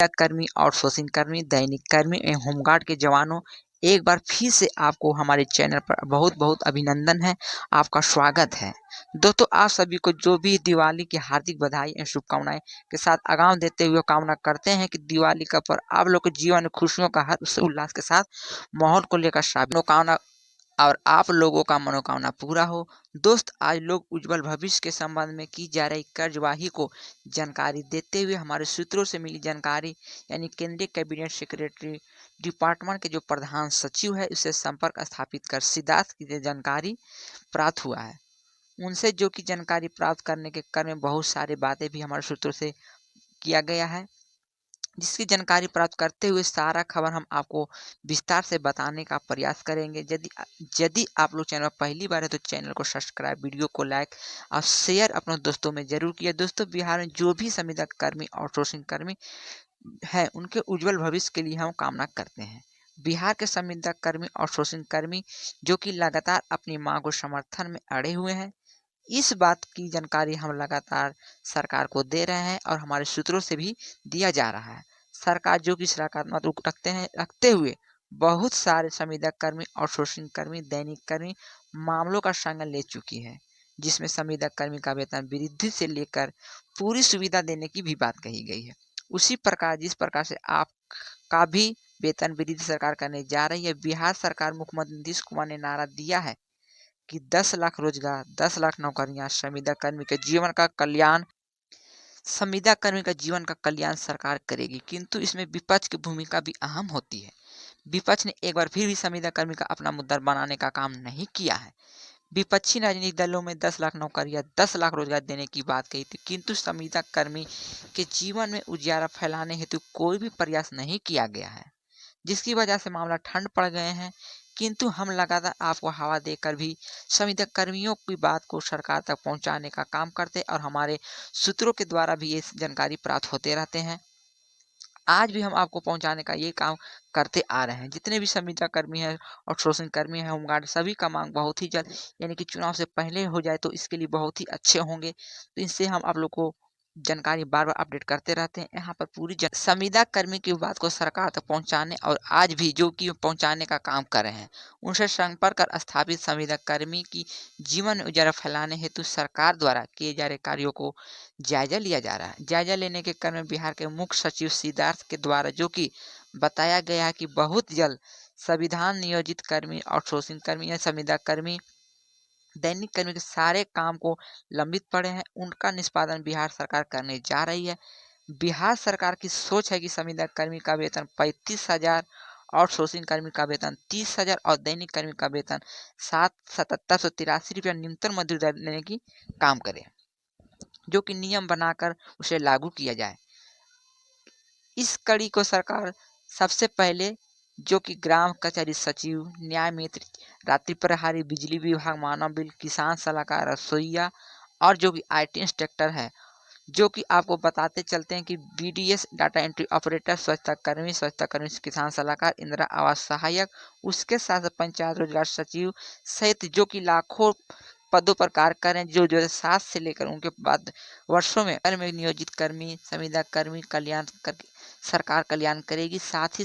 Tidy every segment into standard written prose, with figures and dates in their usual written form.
कर्मी, आउटसोर्सिंग कर्मी, दैनिक कर्मी एवं होमगार्ड के जवानों, एक बार फिर से आपको हमारे चैनल पर बहुत-बहुत अभिनंदन है, आपका स्वागत है। दोस्तों, आप सभी को जो भी दिवाली की हार्दिक बधाई एवं शुभकामनाएँ के साथ आगाम देते हुए कामना करते हैं कि दिवाली का पर्व आप लोग के जीवन में खुशियों का हर्ष उल्लास के साथ माहौल को लेकर मनोकामना और आप लोगों का मनोकामना पूरा हो। दोस्त, आज लोग उज्जवल भविष्य के संबंध में की जा रही कर्जवाही को जानकारी देते हुए हमारे सूत्रों से मिली जानकारी यानी केंद्रीय कैबिनेट सेक्रेटरी डिपार्टमेंट के जो प्रधान सचिव है उससे संपर्क स्थापित कर सिद्धार्थ की जो जानकारी प्राप्त हुआ है, उनसे जो कि जानकारी प्राप्त करने के क्रम में बहुत सारी बातें भी हमारे सूत्रों से किया गया है, जिसकी जानकारी प्राप्त करते हुए सारा खबर हम आपको विस्तार से बताने का प्रयास करेंगे। यदि आप लोग चैनल पर पहली बार है तो चैनल को सब्सक्राइब, वीडियो को लाइक और शेयर अपने दोस्तों में जरूर किया। दोस्तों, बिहार में जो भी संविदा कर्मी आउटसोर्सिंग कर्मी है उनके उज्जवल भविष्य के लिए हम कामना करते हैं। बिहार के संविदा कर्मी आउटसोर्सिंग कर्मी जो कि लगातार अपनी मांग को समर्थन में अड़े हुए हैं, इस बात की जानकारी हम लगातार सरकार को दे रहे हैं और हमारे सूत्रों से भी दिया जा रहा है। सरकार जो कि सकारात्मक रुख रखते हुए बहुत सारे संविदा कर्मी, आउटसोर्सिंग कर्मी, दैनिक कर्मी मामलों का संज्ञान ले चुकी है, जिसमें संविदा कर्मी का वेतन वृद्धि से लेकर पूरी सुविधा देने की भी बात कही गई है। उसी प्रकार जिस प्रकार से आप का भी वेतन वृद्धि सरकार करने जा रही है, बिहार सरकार मुख्यमंत्री नीतीश कुमार ने नारा दिया है कि 10 लाख रोजगार, 10 लाख नौकरियां, संविदा कर्मी का जीवन का कल्याण सरकार करेगी। किंतु इसमें विपक्ष की भूमिका भी अहम होती है। विपक्ष ने एक बार फिर भी संविदा कर्मी का अपना मुद्दा बनाने का काम नहीं किया है। विपक्षी राजनीतिक दलों में 10 लाख नौकरियां, 10 लाख रोजगार देने की बात कही थी, किंतु संविदा कर्मी के जीवन में उजियारा फैलाने हेतु कोई भी प्रयास नहीं किया गया है, जिसकी वजह से मामला ठंड पड़ गए हैं। किंतु हम लगातार आपको हवा देकर भी संविदा कर्मियों की बात को सरकार तक पहुंचाने का काम करते और हमारे सूत्रों के द्वारा भी ये जानकारी प्राप्त होते रहते हैं। आज भी हम आपको पहुंचाने का ये काम करते आ रहे हैं। जितने भी संविदा कर्मी हैं, आउटसोर्सिंग कर्मी हैं, होमगार्ड, सभी का मांग बहुत ही जल्द यानी कि चुनाव से पहले हो जाए तो इसके लिए बहुत ही अच्छे होंगे। तो इससे हम आप लोग को जानकारी बार-बार अपडेट करते रहते हैं। यहाँ पर पूरी संविदा कर्मी की बात को सरकार तक पहुँचाने और आज भी जो कि पहुँचाने का काम कर रहे हैं, उनसे संपर्क कर स्थापित संविदा कर्मी की जीवन में उजाला फैलाने हेतु सरकार द्वारा किए जा रहे कार्यों को जायजा लिया जा रहा है। जायजा लेने के क्रम में बिहार के मुख्य सचिव सिद्धार्थ के द्वारा जो कि बताया गया है कि बहुत जल्द संविधान नियोजित कर्मी, आउटसोर्सिंग कर्मी या संविदा कर्मी, दैनिक कर्मी के सारे काम को लंबित पड़े हैं, उनका निष्पादन बिहार सरकार करने जा रही है। बिहार सरकार की सोच है कि संविदा कर्मी का वेतन 35,000, आउटसोर्सिंग कर्मी का वेतन 30,000 और दैनिक कर्मी का वेतन 7,783 रुपया न्यूनतम मजदूरी दर देने की काम करे, जो कि नियम बनाकर उसे लागू किया जाए। इस कड़ी को सरकार सबसे पहले जो कि ग्राम कचहरी सचिव, न्याय मित्र, रात्रि प्रहरी, बिजली विभाग, मानव बिल, किसान सलाहकार, रसोईया और जो कि IT इंस्पेक्टर है, जो कि आपको बताते चलते हैं कि BDS, डाटा एंट्री ऑपरेटर, स्वच्छता कर्मी, किसान सलाहकार, इंदिरा आवास सहायक, उसके साथ पंचायत रोजगार सचिव सहित जो कि लाखों पदों पर कार्य कर रहे हैं, जो 2007 से लेकर उनके बाद वर्षों में नियोजित कर्मी, संविदा कर्मी कल्याण सरकार कल्याण करेगी। साथ ही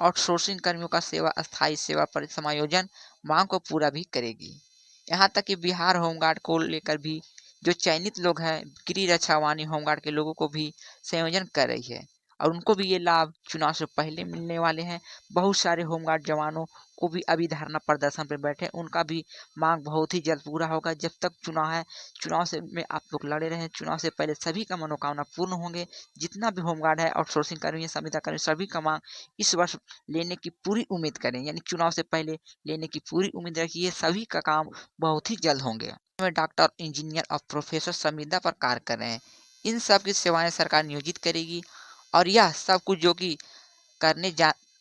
आउटसोर्सिंग कर्मियों का स्थायी सेवा पर समायोजन मांग को पूरा भी करेगी। यहाँ तक कि बिहार होमगार्ड को लेकर भी जो चयनित लोग हैं, गृह रक्षा वाहिनी होमगार्ड के लोगों को भी संयोजन कर रही है और उनको भी ये लाभ चुनाव से पहले मिलने वाले हैं। बहुत सारे होमगार्ड जवानों को भी अभी धरना प्रदर्शन पर बैठे, उनका भी मांग बहुत ही जल्द पूरा होगा। जब तक चुनाव है, चुनाव से में आप लोग लड़े रहे, चुनाव से पहले सभी का मनोकामना पूर्ण होंगे। जितना भी होमगार्ड है, आउटसोर्सिंग कर्मी, संविदा कर्मी, सभी का मांग इस वर्ष लेने की पूरी उम्मीद करें, यानी चुनाव से पहले लेने की पूरी उम्मीद रखिए। सभी का काम बहुत ही जल्द होंगे। में डॉक्टर, इंजीनियर और प्रोफेसर संविदा पर कार्य कर रहे हैं, इन सब की सेवाएं सरकार नियोजित करेगी और यह सब कुछ जो कि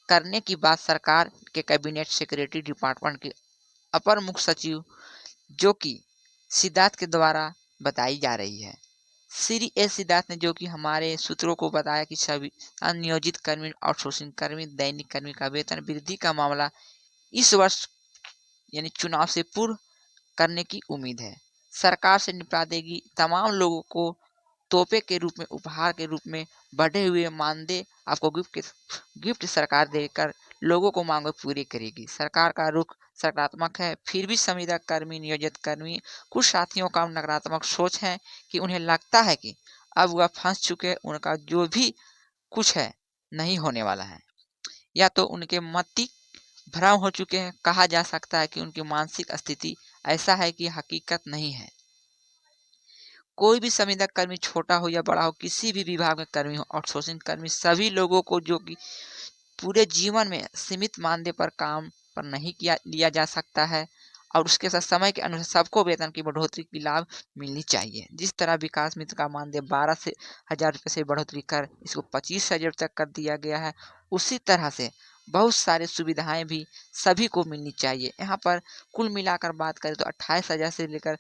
करने की बात सरकार के कैबिनेट सेक्रेटरी डिपार्टमेंट के अपर मुख्य सचिव जो कि सिद्धार्थ के द्वारा बताई जा रही है। श्री एस सिद्धार्थ ने जो कि हमारे सूत्रों को बताया कि सभी नियोजित कर्मी, आउटसोर्सिंग कर्मी, दैनिक कर्मी का वेतन वृद्धि का मामला इस वर्ष यानी चुनाव से पूर्व करने की उम्मीद है। सरकार से निपटा देगी, तमाम लोगों को तोहफे के रूप में, उपहार के रूप में बढ़े हुए मानदेय आपको गिफ्ट सरकार देकर लोगों को मांगें पूरी करेगी। सरकार का रुख सकारात्मक है, फिर भी संविदा कर्मी, नियोजित कर्मी, कुछ साथियों का नकारात्मक सोच है कि उन्हें लगता है कि अब वह फंस चुके, उनका जो भी कुछ है नहीं होने वाला है, या तो उनके मति भ्रम हो चुके हैं। कहा जा सकता है कि उनकी मानसिक स्थिति ऐसा है कि हकीकत नहीं है। कोई भी संविदा कर्मी छोटा हो या बड़ा हो, किसी भी विभाग में कर्मी हो, आउटसोर्सिंग कर्मी सभी लोगों को जो कि पूरे जीवन में सीमित मानदेय पर काम पर नहीं किया लिया जा सकता है, और उसके साथ समय के अनुसार सबको वेतन की बढ़ोतरी की लाभ मिलनी चाहिए। जिस तरह विकास मित्र का मानदेय 12 से हजार रुपये से बढ़ोतरी कर इसको 25,000 तक कर दिया गया है, उसी तरह से बहुत सारी सुविधाएं भी सभी को मिलनी चाहिए। यहाँ पर कुल मिलाकर बात करें तो 28,000 से लेकर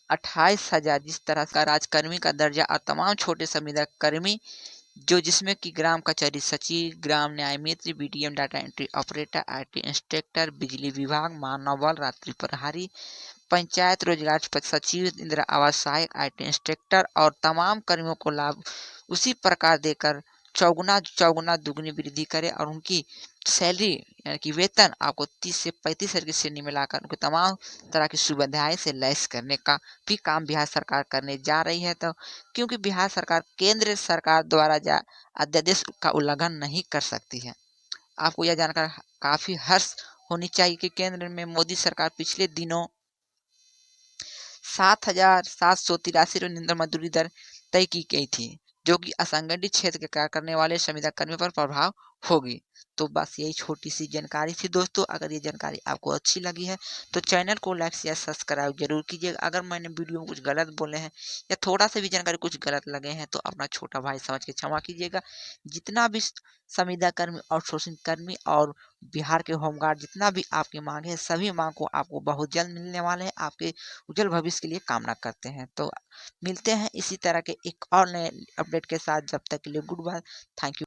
28,000 जिस तरह का राजकर्मी का दर्जा और तमाम छोटे संविदा कर्मी जो जिसमें कि ग्राम कचहरी सचिव, ग्राम न्याय मित्र, BDM, data entry operator, IT inspector, बिजली विभाग, मानव बल, रात्रि प्रहरी, पंचायत रोजगार सचिव, इंदिरा आवास सहायक, आईटी इंस्पेक्टर और तमाम कर्मियों को लाभ उसी प्रकार देकर चौगुना चौगुना दुगनी वृद्धि करे और उनकी सैलरी यानी कि वेतन आपको 30 से 35,000 की श्रेणी में लाकर उनको तमाम तरह की सुविधाएं से लैस करने का भी काम बिहार सरकार करने जा रही है। तो क्योंकि बिहार सरकार केंद्र सरकार द्वारा जा अध्यादेश का उल्लंघन नहीं कर सकती है। आपको यह जानकर काफी हर्ष होनी चाहिए कि केंद्र में मोदी सरकार पिछले दिनों 7,783 न्यूनतम मजदूरी दर तय की गई थी, जो कि असंगठित क्षेत्र के कार्य करने वाले संविदा कर्मियों पर प्रभाव होगी। तो बस यही छोटी सी जानकारी थी दोस्तों। अगर ये जानकारी आपको अच्छी लगी है तो चैनल को लाइक या सब्सक्राइब जरूर कीजिएगा। अगर मैंने वीडियो में कुछ गलत बोले हैं या थोड़ा सा भी जानकारी कुछ गलत लगे हैं तो अपना छोटा भाई समझ के क्षमा कीजिएगा। जितना भी संविदा कर्मी, आउटसोर्सिंग कर्मी और बिहार के होमगार्ड जितना भी आपकी मांग है, सभी मांग को आपको बहुत जल्द मिलने वाले हैं। आपके उज्जवल भविष्य के लिए कामना करते हैं। तो मिलते हैं इसी तरह के एक और नए अपडेट के साथ। जब तक के लिए गुड बाय, थैंक यू।